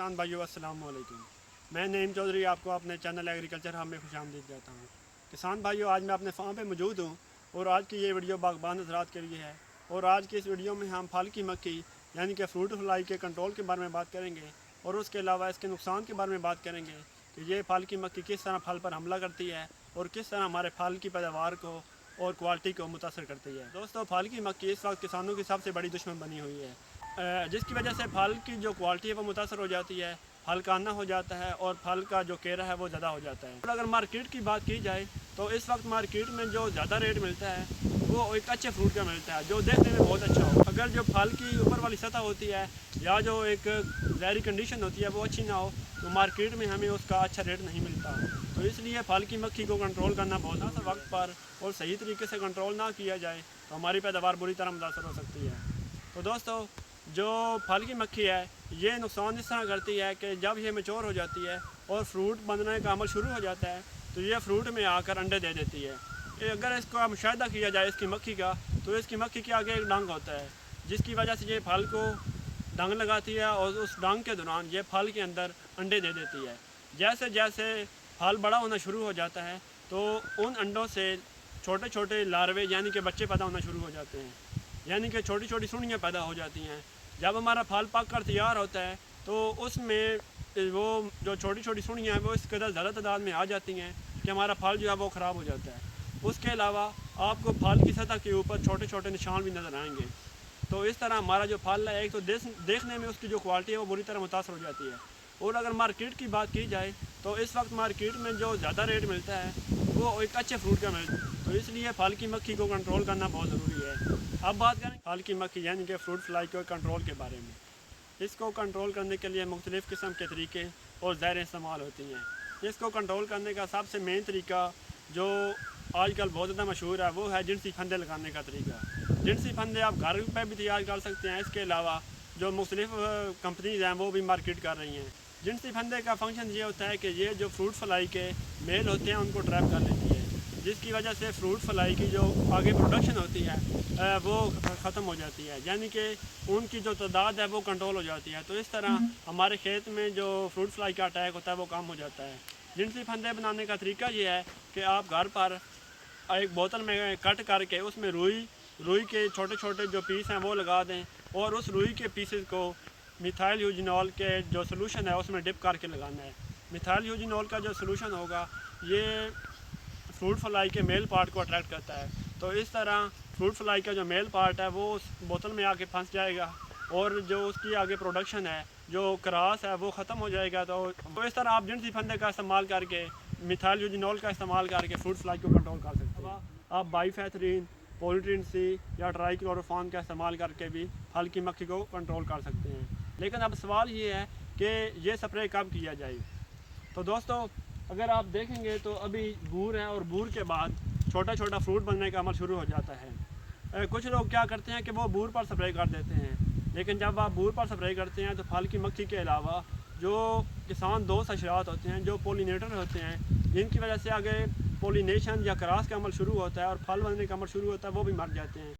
किसान भाइयों अस्सलाम वालेकुम। मैं नईम चौधरी आपको अपने चैनल एग्रीकल्चर हब में खुशामदीद देता हूँ। किसान भाइयों, आज मैं अपने फार्म पे मौजूद हूँ और आज की ये वीडियो बागबान हज़रात के लिए है। और आज की इस वीडियो में हम फल की मक्खी यानी कि फ्रूट फ्लाई के कंट्रोल के बारे में बात करेंगे और उसके अलावा इसके नुकसान के बारे में बात करेंगे कि ये फल की मक्खी किस तरह फल पर हमला करती है और किस तरह हमारे फल की पैदावार को और क्वालिटी को मुतासर करती है। दोस्तों, फल की मक्खी इस वक्त किसानों की सबसे बड़ी दुश्मन बनी हुई है, जिसकी वजह से फल की जो क्वालिटी है वो मुतासर हो जाती है, फल काना हो जाता है और फल का जो केरा है वो ज़्यादा हो जाता है। और अगर मार्केट की बात की जाए तो इस वक्त मार्केट में जो ज़्यादा रेट मिलता है वो एक अच्छे फ्रूट का मिलता है, जो देखने में बहुत अच्छा हो। अगर जो फल की ऊपर वाली सतह होती है या जो एक ज़हरी कंडीशन होती है वो अच्छी ना हो तो मार्केट में हमें उसका अच्छा रेट नहीं मिलता। तो इसलिए फल की मक्खी को कंट्रोल करना बहुत ज़्यादा वक्त पर और सही तरीके से कंट्रोल ना किया जाए तो हमारी पैदावार बुरी तरह मुतासर हो सकती है। तो दोस्तों, जो फल की मक्खी है ये नुकसान इस तरह करती है कि जब ये मैच्योर हो जाती है और फ्रूट बनने का अमल शुरू हो जाता है तो ये फ्रूट में आकर अंडे दे देती है। अगर इसका मुशाहिदा किया जाए इसकी मक्खी का, तो इसकी मक्खी के आगे एक डंग होता है जिसकी वजह से ये फल को डंग लगाती है और उस डंग के दौरान ये फल के अंदर अंडे दे देती है। जैसे जैसे फल बड़ा होना शुरू हो जाता है तो उन अंडों से छोटे छोटे लार्वे यानी कि बच्चे पैदा होना शुरू हो जाते हैं, यानी कि छोटी छोटी सुंडियाँ पैदा हो जाती हैं। जब हमारा फल पक कर तैयार होता है तो उसमें वो जो छोटी छोटी सुंडियाँ हैं वो इस कदर ज़्यादा तादाद में आ जाती हैं कि हमारा फल जो है वो ख़राब हो जाता है। उसके अलावा आपको फल की सतह के ऊपर छोटे छोटे निशान भी नज़र आएंगे। तो इस तरह हमारा जो फल है एक तो देखने में उसकी जो क्वालिटी है वो बुरी तरह मुतासर हो जाती है। और अगर मार्केट की बात की जाए तो इस वक्त मार्केट में जो ज़्यादा रेट मिलता है वो एक अच्छे फ्रूट का मिलता है। तो इसलिए फल की मक्खी को कंट्रोल करना बहुत ज़रूरी है। अब बात करें फल की मक्खी यानी कि फ्रूट फ्लाई के कंट्रोल के बारे में। इसको कंट्रोल करने के लिए मुख्तलिफ़ किस्म के तरीके और ज़हरें इस्तेमाल होती हैं। इसको कंट्रोल करने का सबसे मेन तरीका जो आजकल बहुत ज़्यादा मशहूर है वो है जिनसी फंदे लगाने का तरीका। जिनसी फंदे आप घर पर भी तैयार कर सकते हैं। इसके अलावा जो मुख्तलिफ़ कंपनीज़ हैं वो भी मार्केट कर रही हैं। जिनसी फंदे का फंक्शन ये होता है कि ये जो फ्रूट फ्लाई के मेल होते हैं उनको ट्रैप कर लेती है, जिसकी वजह से फ्रूट फ्लाई की जो आगे प्रोडक्शन होती है वो ख़त्म हो जाती है, यानी कि उनकी जो तादाद है वो कंट्रोल हो जाती है। तो इस तरह हमारे खेत में जो फ्रूट फ्लाई का अटैक होता है वो कम हो जाता है। जिनसी फंदे बनाने का तरीका ये है कि आप घर पर एक बोतल में कट करके उसमें रुई के छोटे छोटे जो पीस हैं वो लगा दें और उस रुई के पीसेस को मिथाइल यूजिनॉल के जो सलूशन है उसमें डिप करके लगाना है। मिथाइल यूजिनॉल का जो सलूशन होगा ये फ्रूट फ्लाई के मेल पार्ट को अट्रैक्ट करता है। तो इस तरह फ्रूट फ्लाई का जो मेल पार्ट है वो उस बोतल में आके फंस जाएगा और जो उसकी आगे प्रोडक्शन है जो क्रास है वो ख़त्म हो जाएगा। तो इस तरह आप जिनसी फंदे का इस्तेमाल करके मिथाइल यूजिनॉल का इस्तेमाल करके फ्रूट फ्लाई को कंट्रोल कर सकते हैं। आप बाईफेथरीन, पॉलीट्रीन सी या ट्राइक्लोरोफॉर्म का इस्तेमाल करके भी फल की मक्खी को कंट्रोल कर सकते हैं। लेकिन अब सवाल ये है कि ये स्प्रे कब किया जाए। तो दोस्तों, अगर आप देखेंगे तो अभी बूर है और बूर के बाद छोटा छोटा फ्रूट बनने का अमल शुरू हो जाता है। कुछ लोग क्या करते हैं कि वो बूर पर स्प्रे कर देते हैं, लेकिन जब आप बूर पर स्प्रे करते हैं तो फल की मक्खी के अलावा जो किसान दोस्त हशरात होते हैं, जो पोलिनेटर होते हैं, जिनकी वजह से आगे पोलिनेशन या क्रॉस का अमल शुरू होता है और फल बनने का अमल शुरू होता है, वो भी मर जाते हैं।